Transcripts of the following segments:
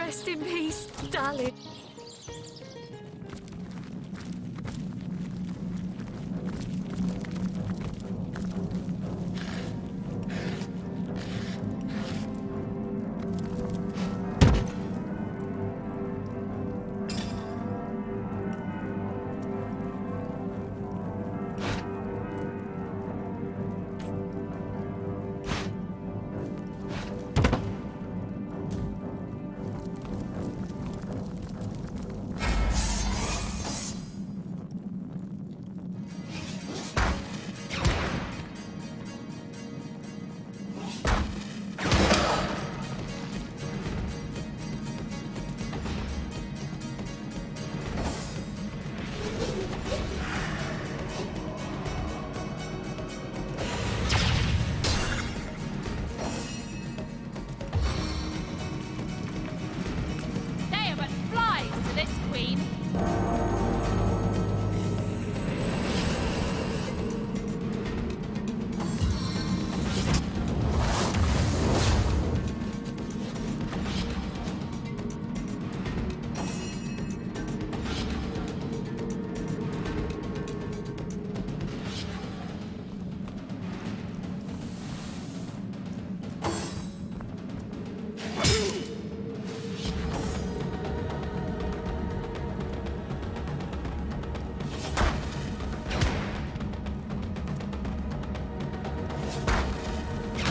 Rest in peace, darling.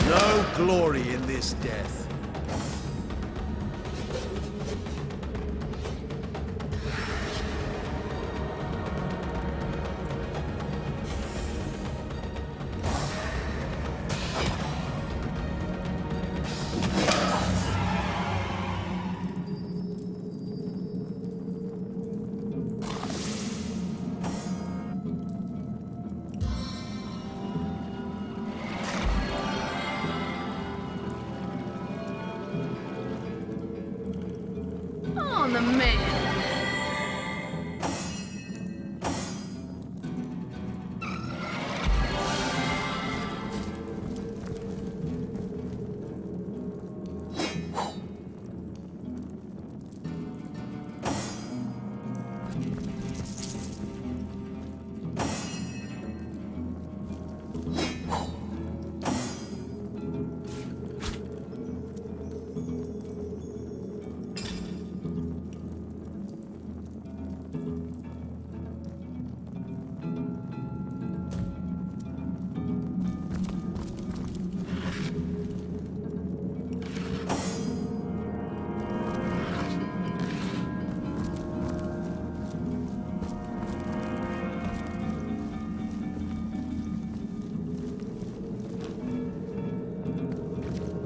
No glory in this death. On the man.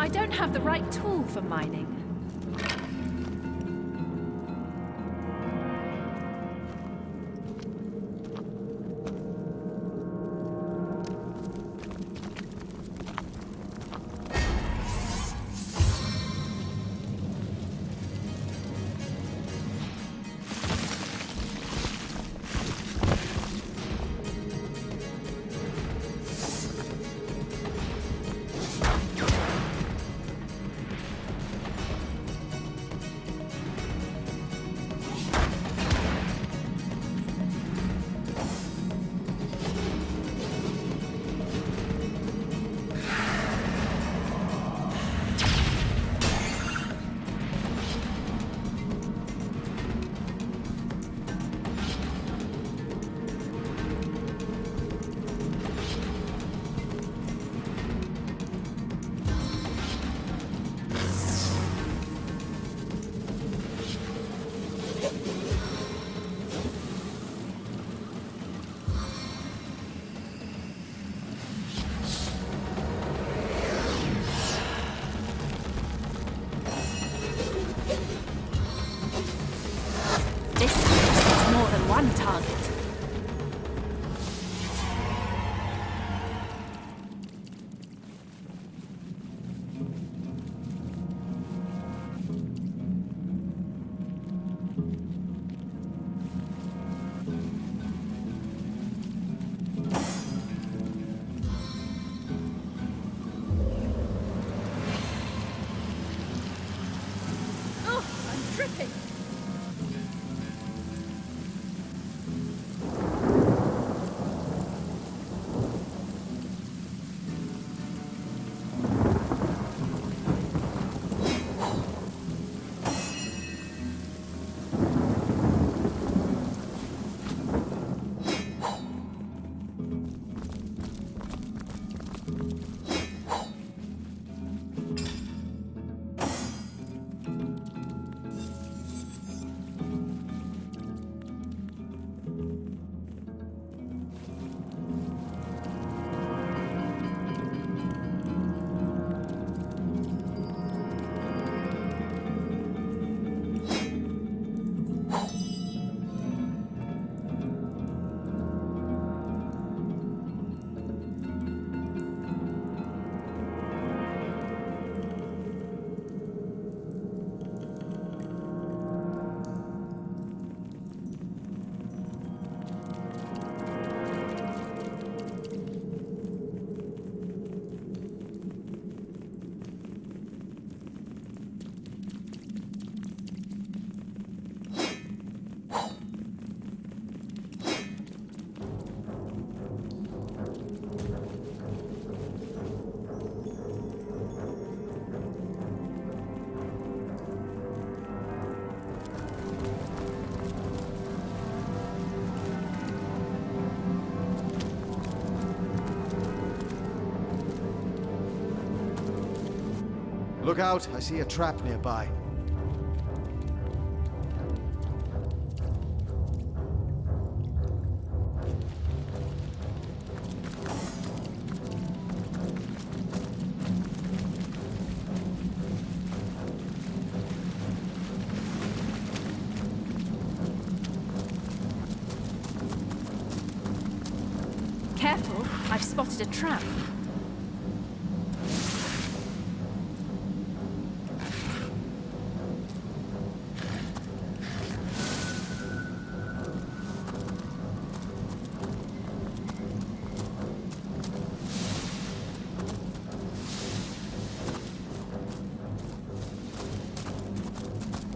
I don't have the right tool for mining. Look out, I see a trap nearby. Careful, I've spotted a trap.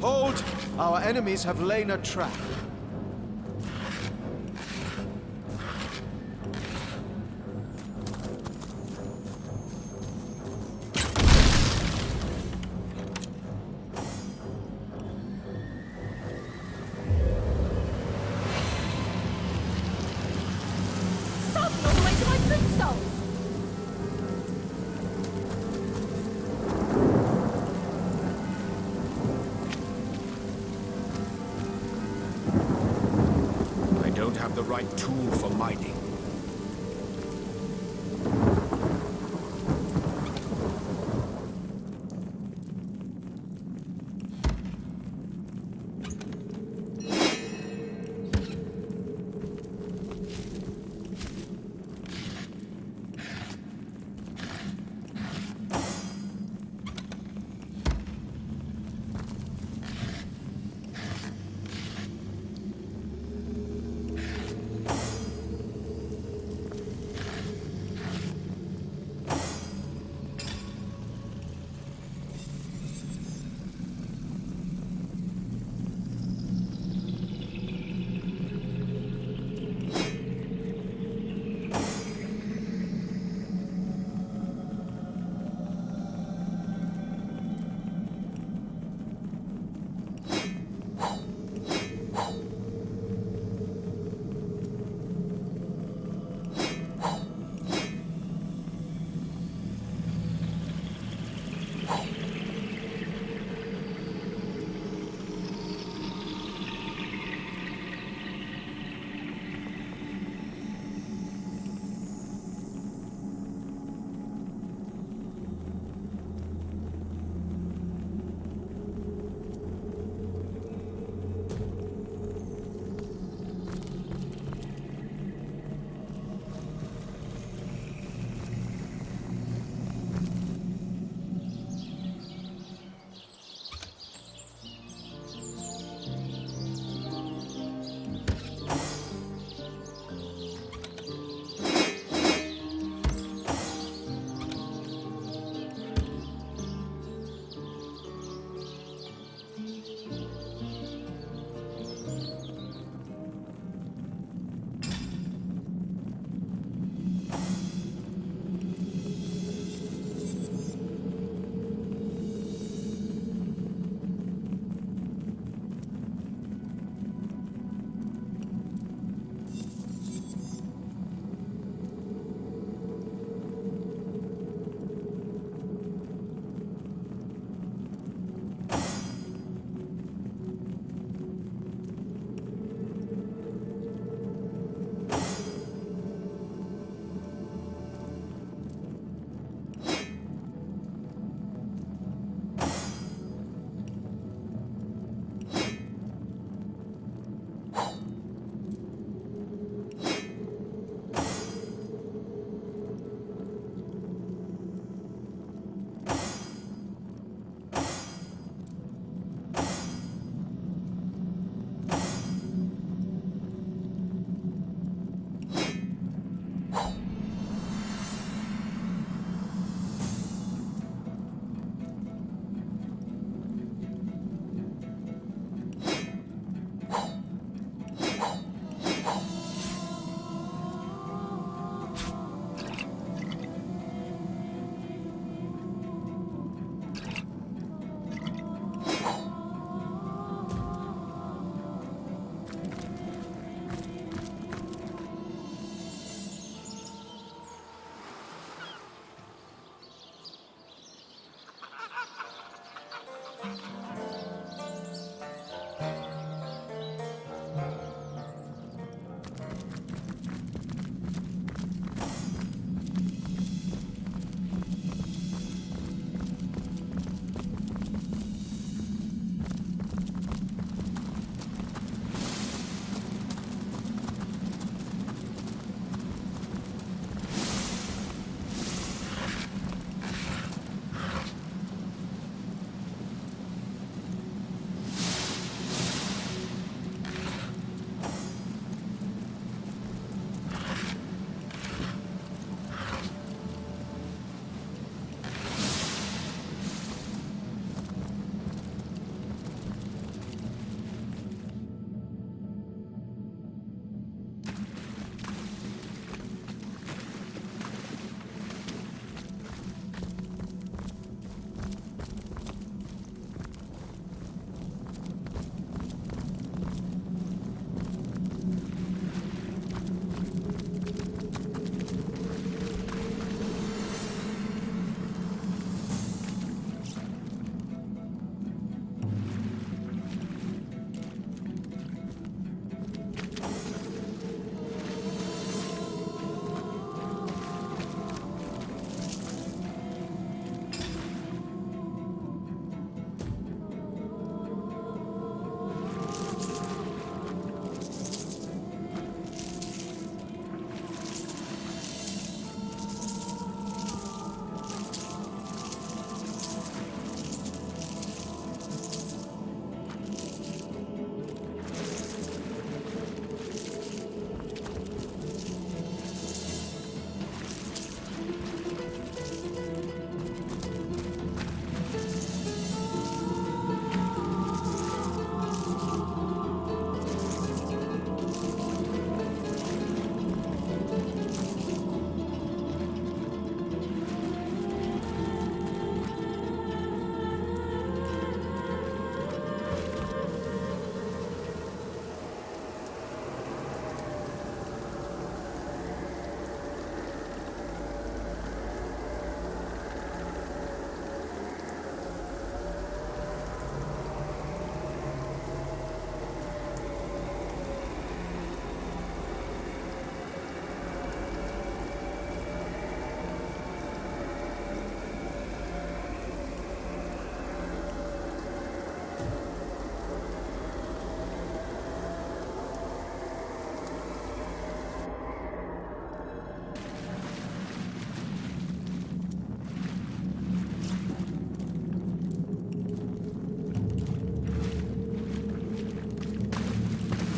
Hold! Our enemies have laid a trap. Sodden all the way to my boot soles! I don't have the right tool for mining.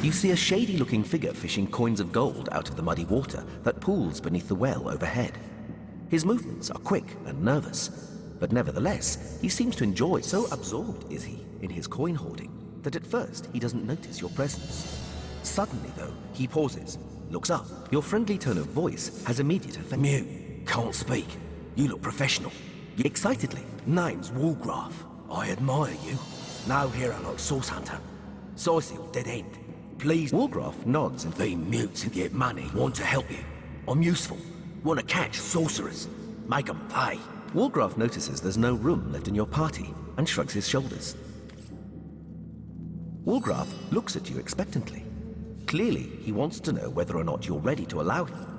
you see a shady-looking figure fishing coins of gold out of the muddy water that pools beneath the well overhead. His movements are quick and nervous, but nevertheless, he seems to enjoy. So absorbed is he in his coin hoarding that at first he doesn't notice your presence. Suddenly, though, he pauses, looks up. Your friendly tone of voice has immediate effect. Mute. Can't speak. You look professional. Excitedly, Name's Woolgraf. I admire you. No hero like Source Hunter. Source'll dead end. Please. Woolgraf nods and Be mutes and get money. Want to help you. I'm useful. Want to catch sorcerers. Make 'em pay. Woolgraf notices there's no room left in your party and shrugs his shoulders. Woolgraf looks at you expectantly. Clearly, he wants to know whether or not you're ready to allow him.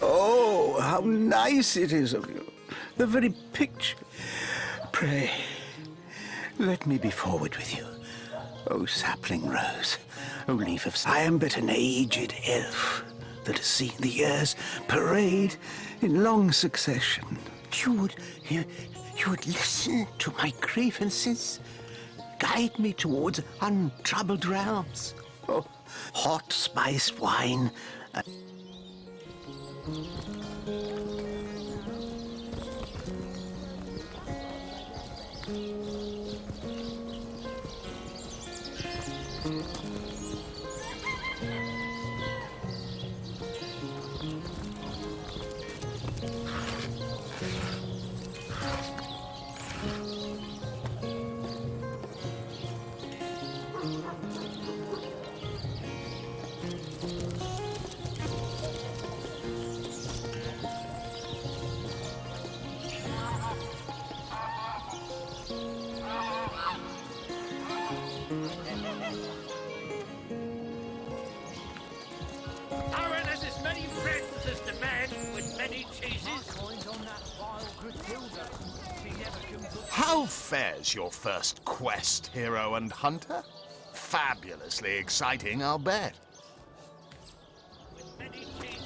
Oh, how nice it is of you. The very picture. Pray, let me be forward with you. Oh, sapling rose, oh, leaf of... I am but an aged elf that has seen the years parade in long succession. You would listen to my grievances, guide me towards untroubled realms. Oh, hot spiced wine. Aaron has as many friends as the man with many cheeses. How fares your first quest, hero and hunter? Fabulously exciting, I'll bet. With many cheeses.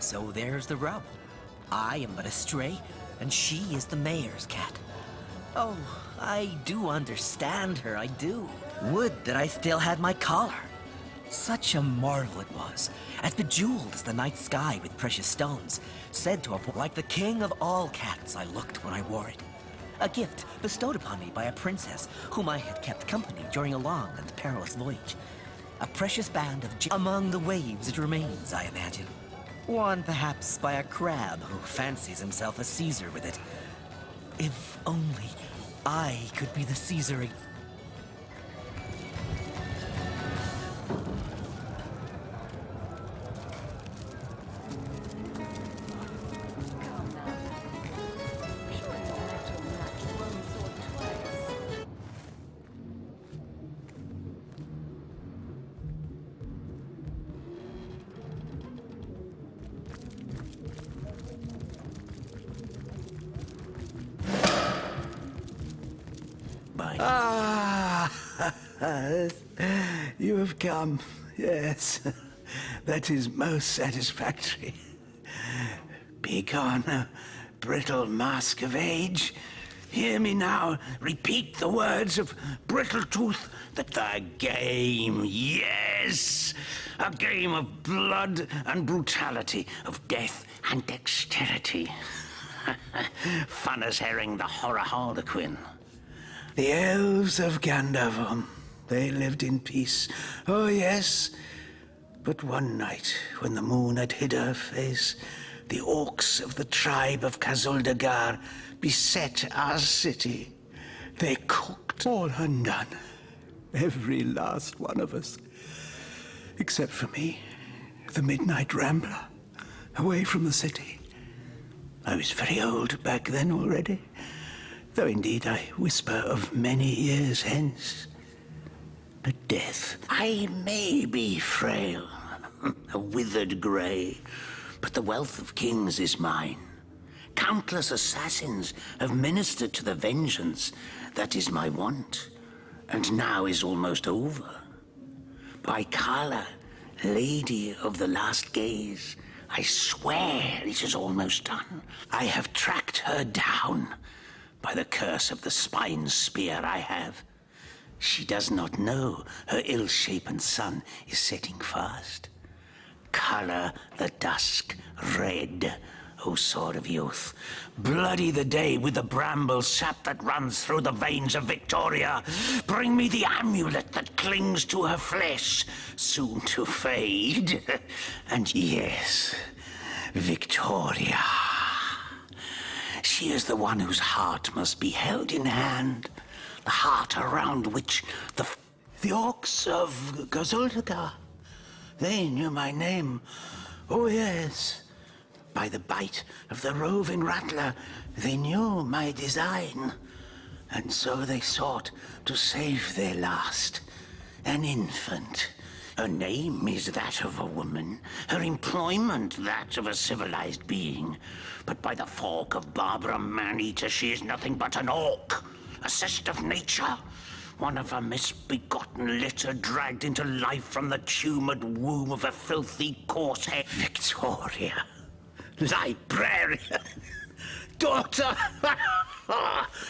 So there's the rub. I am but a stray, and she is the mayor's cat. Oh, I do understand her, I do. Would that I still had my collar. Such a marvel it was, as bejeweled as the night sky with precious stones, said to have like the king of all cats I looked when I wore it. A gift bestowed upon me by a princess whom I had kept company during a long and perilous voyage. A precious band of among the waves it remains, I imagine. Worn perhaps by a crab who fancies himself a Caesar with it. If only I could be the Caesar. You have come, yes. That is most satisfactory. Begone, brittle mask of age. Hear me now repeat the words of Brittletooth that the game, yes, a game of blood and brutality, of death and dexterity. Fun as herring the horror harlequin. The elves of Gandavon, they lived in peace. Oh, yes. But one night, when the moon had hid her face, the orcs of the tribe of Kazuldagar beset our city. They cooked all undone. Every last one of us. Except for me, the midnight rambler, away from the city. I was very old back then already, though indeed I whisper of many years hence. But death, I may be frail, a withered grey, but the wealth of kings is mine. Countless assassins have ministered to the vengeance that is my want, and now is almost over. By Kala, Lady of the Last Gaze, I swear it is almost done. I have tracked her down by the curse of the spine spear I have. She does not know her ill-shapen sun is setting fast. Color the dusk red, O sword of youth. Bloody the day with the bramble sap that runs through the veins of Victoria. Bring me the amulet that clings to her flesh, soon to fade. And yes, Victoria. She is the one whose heart must be held in hand. The heart around which the orcs of Gazuldagar, they knew my name. Oh yes. By the bite of the roving rattler, they knew my design. And so they sought to save their last, an infant. Her name is that of a woman, her employment that of a civilized being. But by the fork of Barbara Maneater, she is nothing but an orc, a cyst of nature. One of a misbegotten litter dragged into life from the tumoured womb of a filthy corsair. Victoria. Librarian, daughter,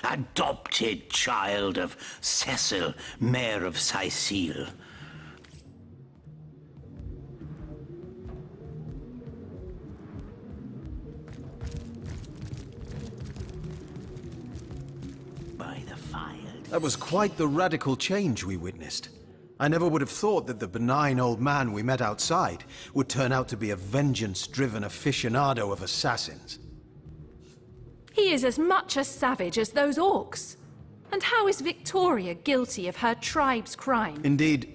adopted child of Cecil, Mayor of Sicile. By the fire. That was quite the radical change we witnessed. I never would have thought that the benign old man we met outside would turn out to be a vengeance-driven aficionado of assassins. He is as much a savage as those orcs. And how is Victoria guilty of her tribe's crime? Indeed,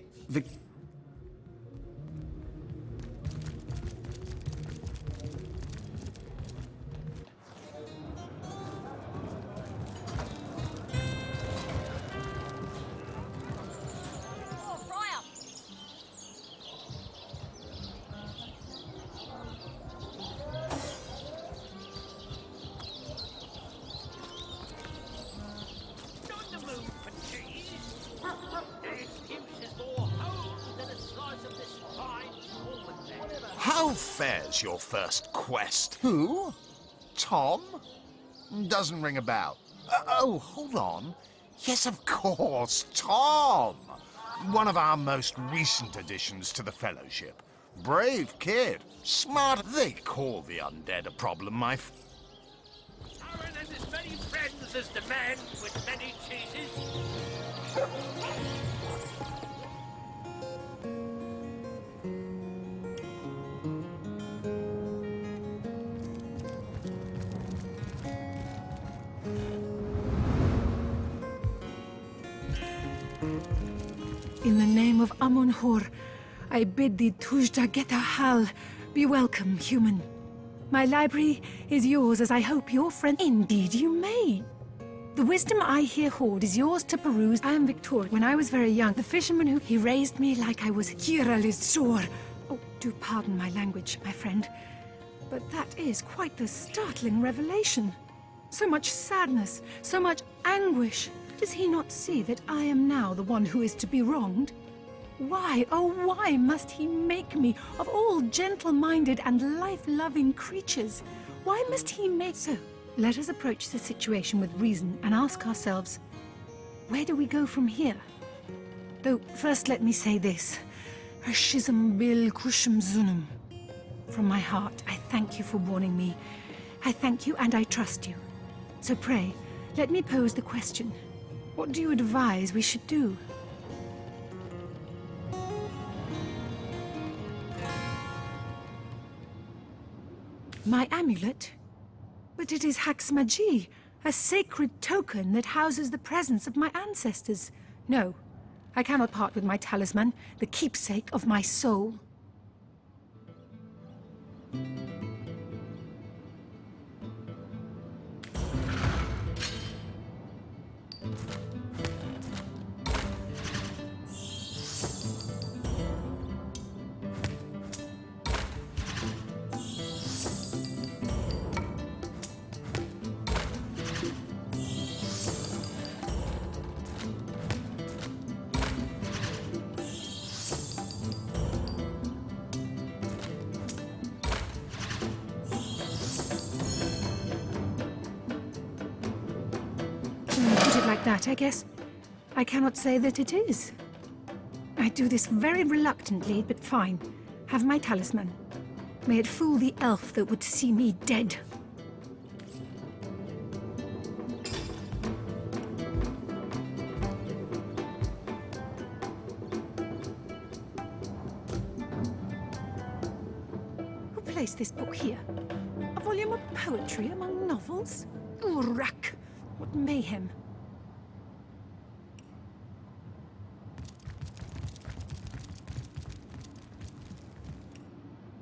How fares your first quest? Who? Tom? Doesn't ring a bell. Oh, hold on. Yes, of course, Tom! One of our most recent additions to the Fellowship. Brave kid. Smart. They call the undead a problem, my Aaron has as many friends as the man with many cheeses. In the name of Amun-Hor, I bid thee Tujda Geta Hal, be welcome, human. My library is yours, as I hope your friend. Indeed you may. The wisdom I here hoard is yours to peruse. I am Victoria. When I was very young, the fisherman he raised me like I was Kiralisor. Oh, do pardon my language, my friend. But that is quite the startling revelation. So much sadness, so much anguish. Does he not see that I am now the one who is to be wronged? Why, oh why must he make me, of all gentle-minded and life-loving creatures? Why must he make so? Let us approach the situation with reason and ask ourselves, where do we go from here? Though, first let me say this. Hashizm bil kushum zunum. From my heart, I thank you for warning me. I thank you and I trust you. So pray, let me pose the question. What do you advise we should do? My amulet? But it is Haxmaji, a sacred token that houses the presence of my ancestors. No, I cannot part with my talisman, the keepsake of my soul. Put it like that, I guess. I cannot say that it is. I do this very reluctantly, but fine. Have my talisman. May it fool the elf that would see me dead. Who placed this book here? A volume of poetry among novels? Urak! What mayhem.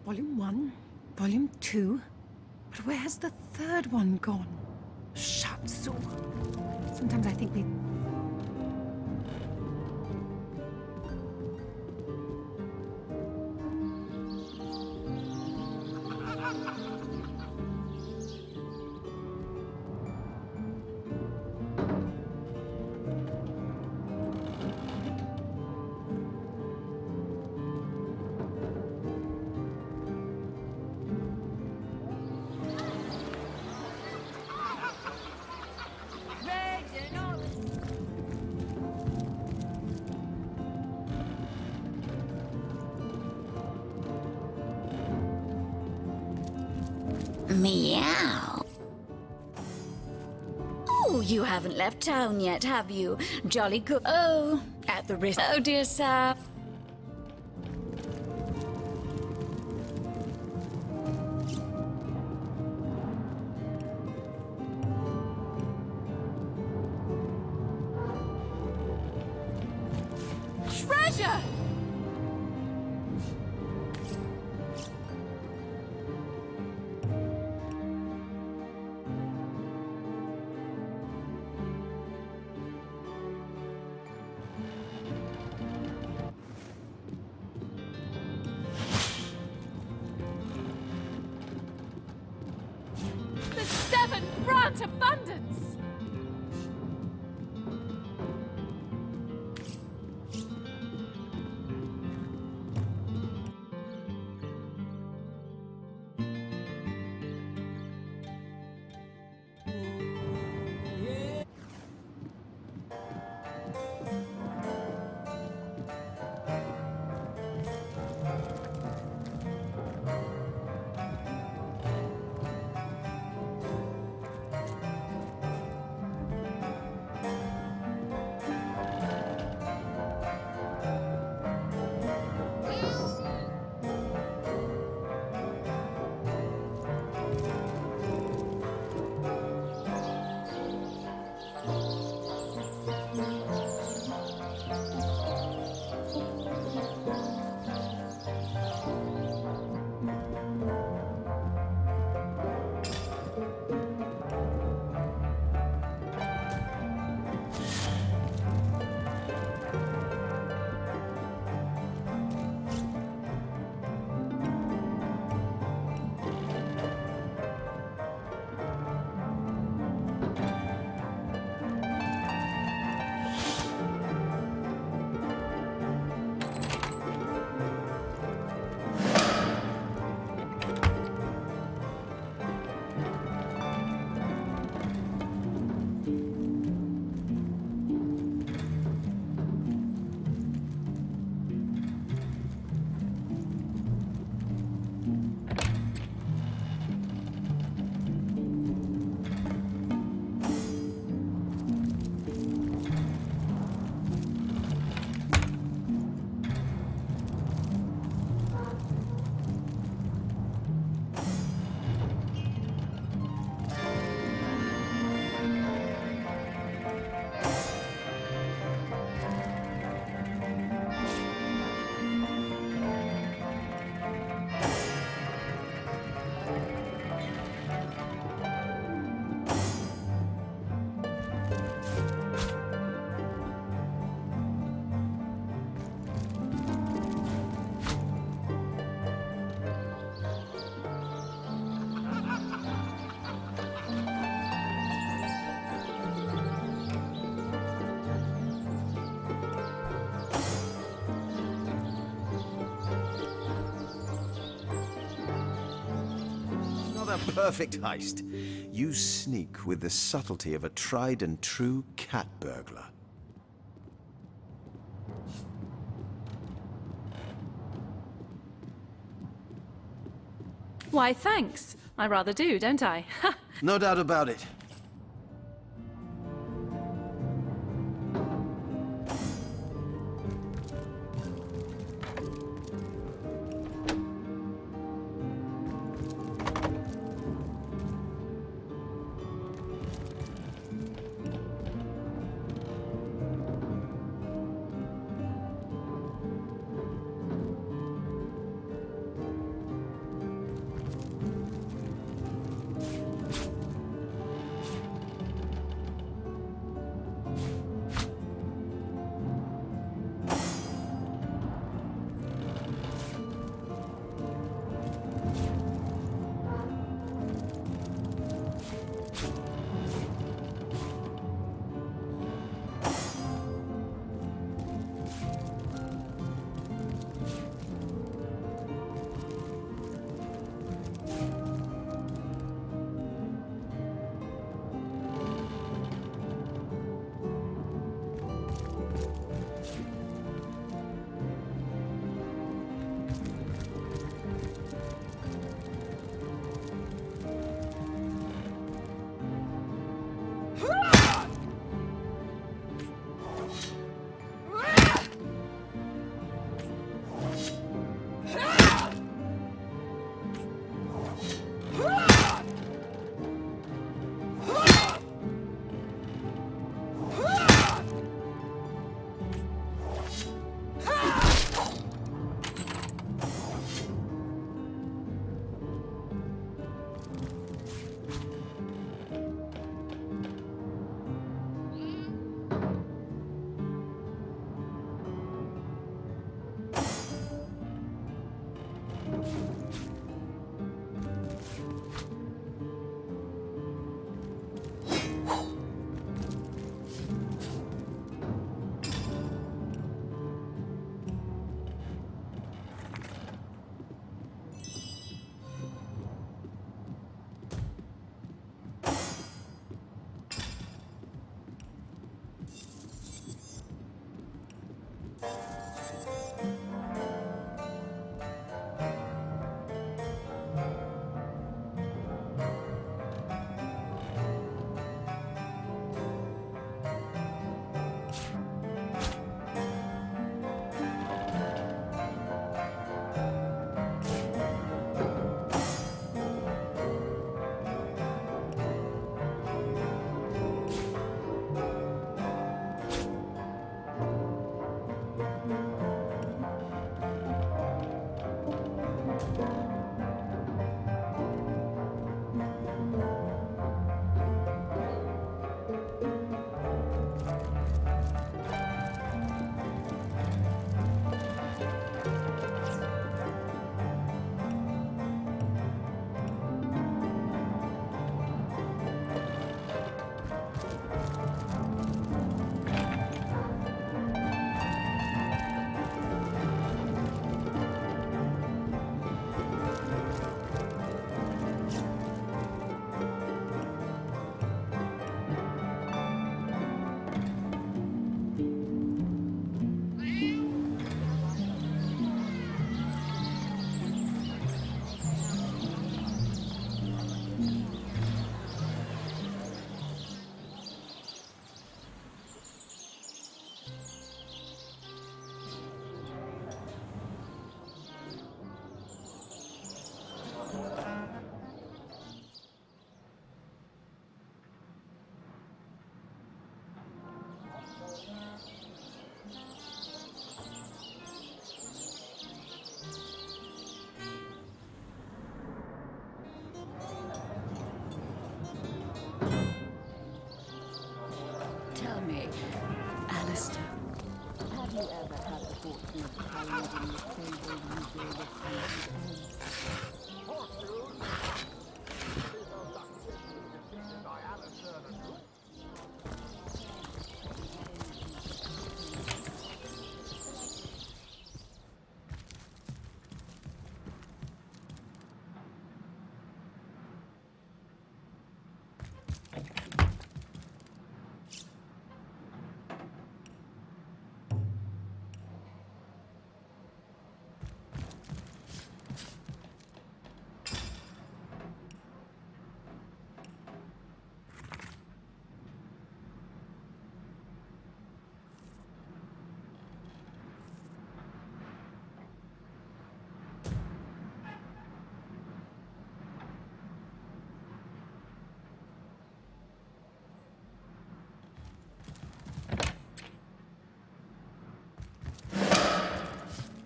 Volume 1, Volume 2. But where has the third one gone? Shatsu. Sometimes I think we... Meow. Oh, you haven't left town yet, have you? Jolly good. Oh, at the risk. Oh, dear sir. Treasure! The seven grant abundance! A perfect heist. You sneak with the subtlety of a tried and true cat burglar. Why, thanks. I rather do, don't I? No doubt about it.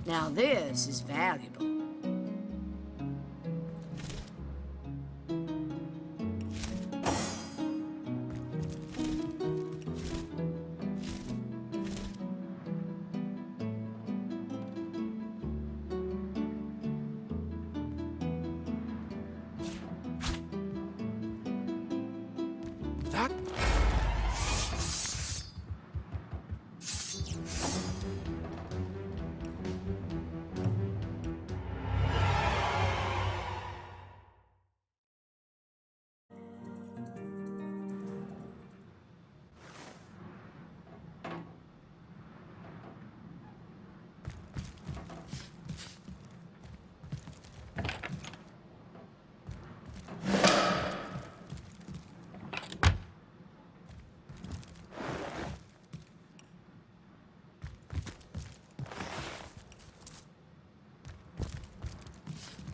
Now this is valuable. That...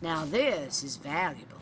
Now this is valuable.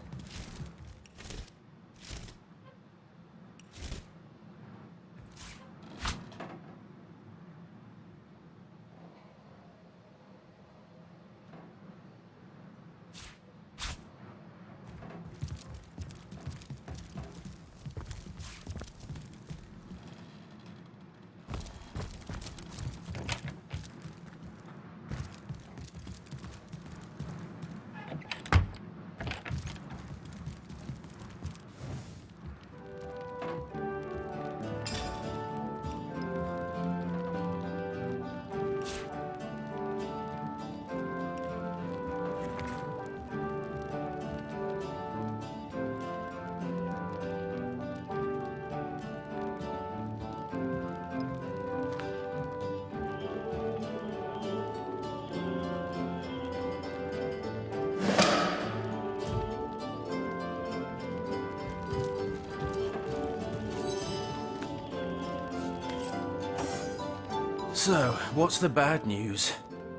So, what's the bad news?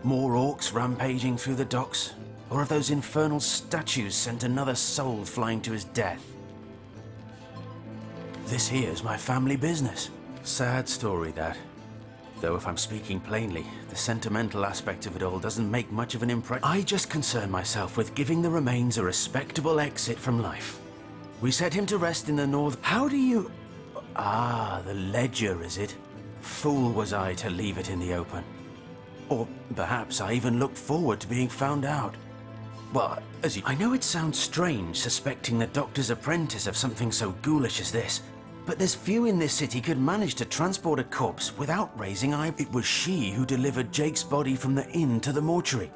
More orcs rampaging through the docks? Or have those infernal statues sent another soul flying to his death? This here's my family business. Sad story, that. Though if I'm speaking plainly, the sentimental aspect of it all doesn't make much of an impression. I just concern myself with giving the remains a respectable exit from life. We set him to rest in the north... How do you... Ah, the ledger, is it? Fool was I to leave it in the open. Or perhaps I even looked forward to being found out. Well, as you... I know it sounds strange suspecting the doctor's apprentice of something so ghoulish as this, but there's few in this city could manage to transport a corpse without raising eye. It was she who delivered Jake's body from the inn to the mortuary.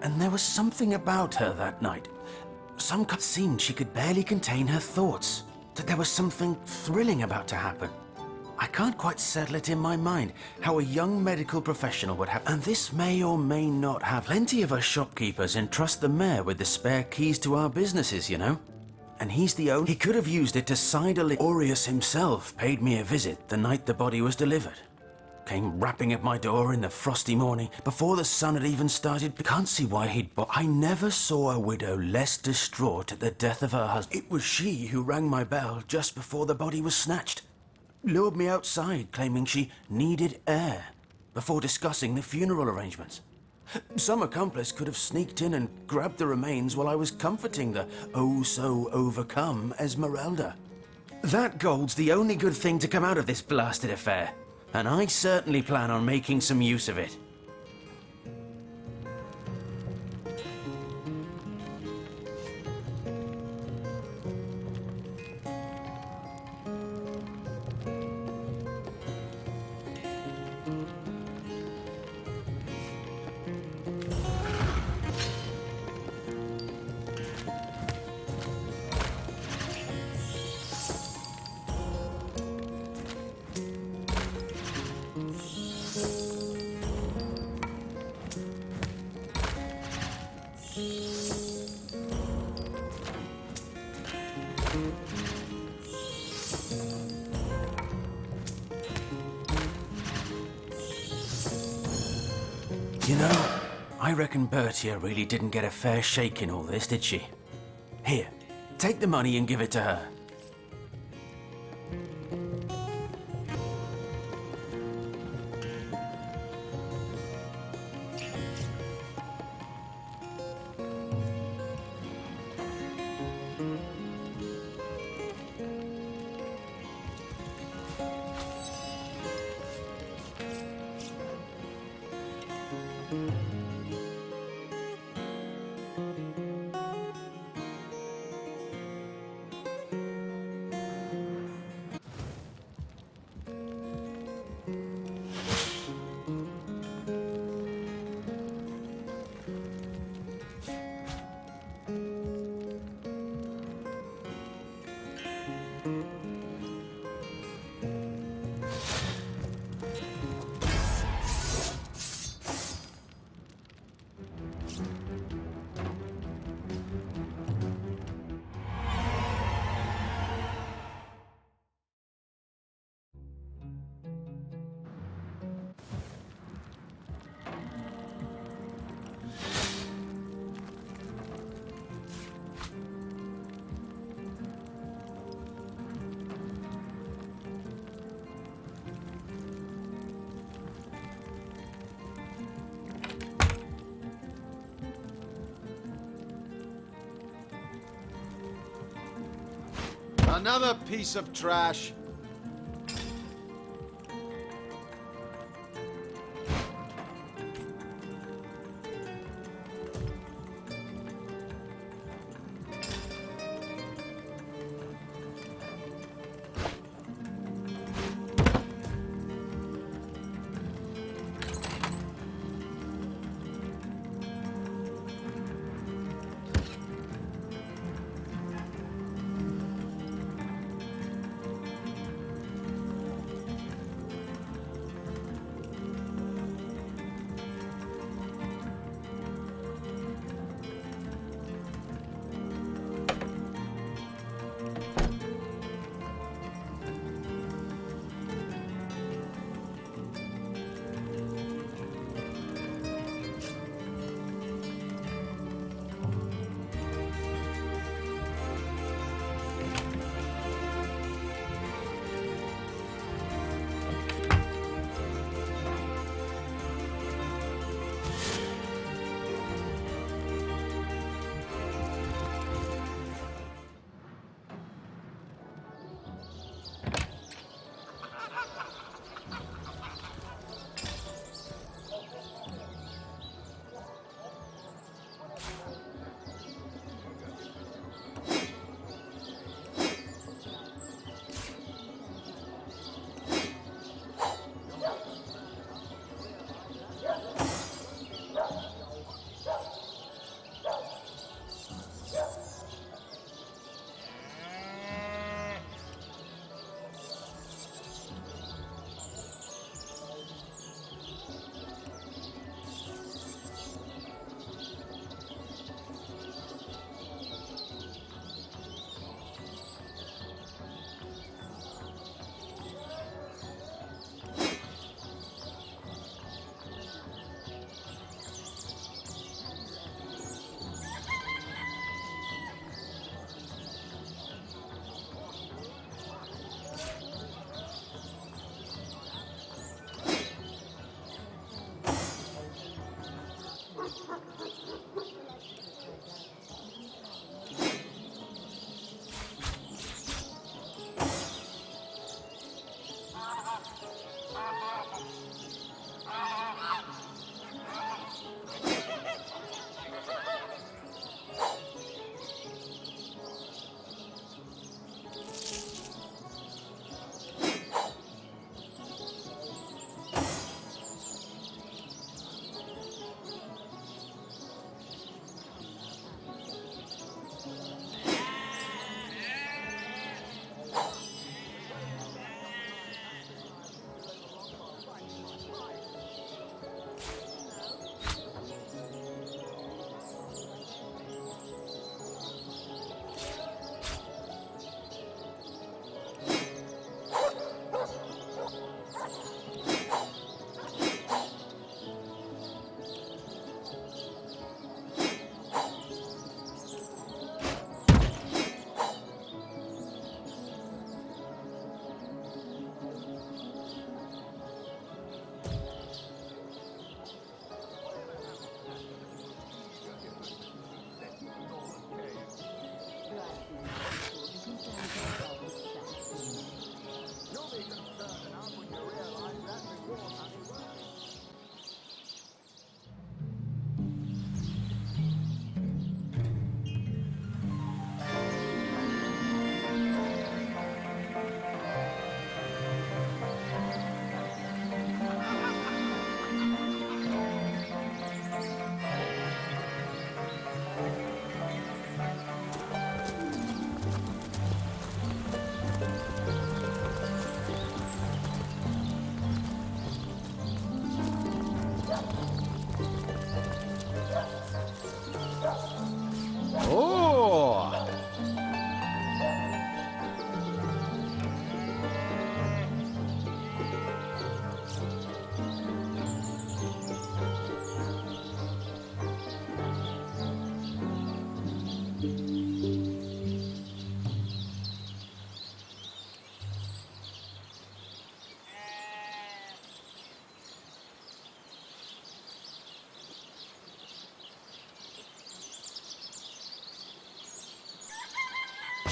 And there was something about her that night. Some seemed she could barely contain her thoughts. That there was something thrilling about to happen. I can't quite settle it in my mind how a young medical professional would have... And this may or may not have... Plenty of us shopkeepers entrust the mayor with the spare keys to our businesses, you know? And he's the only... He could have used it to side a... Aureus himself paid me a visit the night the body was delivered. Came rapping at my door in the frosty morning before the sun had even started. Can't see why he'd... I never saw a widow less distraught at the death of her husband. It was she who rang my bell just before the body was snatched. Lured me outside, claiming she needed air, before discussing the funeral arrangements. Some accomplice could have sneaked in and grabbed the remains while I was comforting the oh-so-overcome Esmeralda. That gold's the only good thing to come out of this blasted affair, and I certainly plan on making some use of it. You know, I reckon Bertia really didn't get a fair shake in all this, did she? Here, take the money and give it to her. Another piece of trash.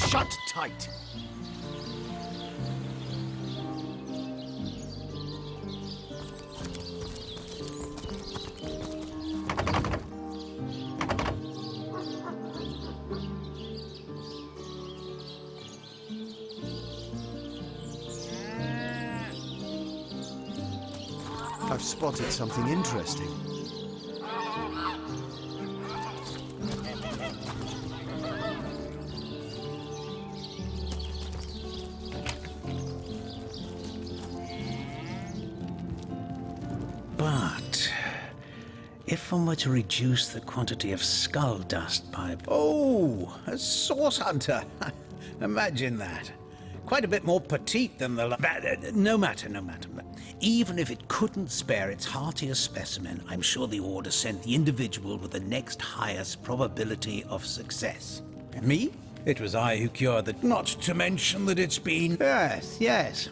shut tight. I've spotted something interesting. But if one were to reduce the quantity of skull dust by... Oh, a source hunter. Imagine that. Quite a bit more petite than the... No matter. Even if it couldn't spare its heartiest specimen, I'm sure the Order sent the individual with the next highest probability of success. Me? It was I who cured the... Not to mention that it's been... Yes.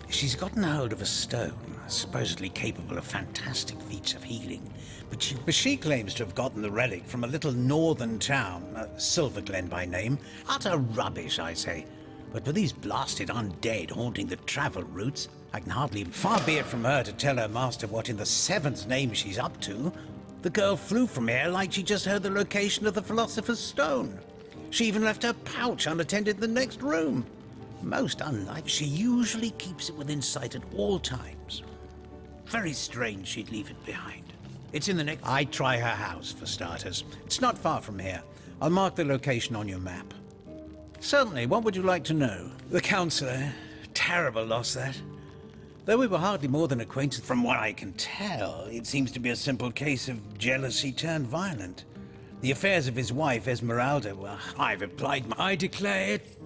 She's gotten hold of a stone, supposedly capable of fantastic feats of healing. But she claims to have gotten the relic from a little northern town, Silver Glen by name. Utter rubbish, I say. But with these blasted undead haunting the travel routes, I can hardly... Far be it from her to tell her master what in the seven's name she's up to. The girl flew from here like she just heard the location of the Philosopher's Stone. She even left her pouch unattended in the next room. Most unlike, she usually keeps it within sight at all times. Very strange she'd leave it behind. It's in the next... I'd try her house, for starters. It's not far from here. I'll mark the location on your map. Certainly, what would you like to know? The Councillor. Terrible loss, that. Though we were hardly more than acquainted, from what I can tell, it seems to be a simple case of jealousy turned violent. The affairs of his wife, Esmeralda, well, I've applied my... I declare it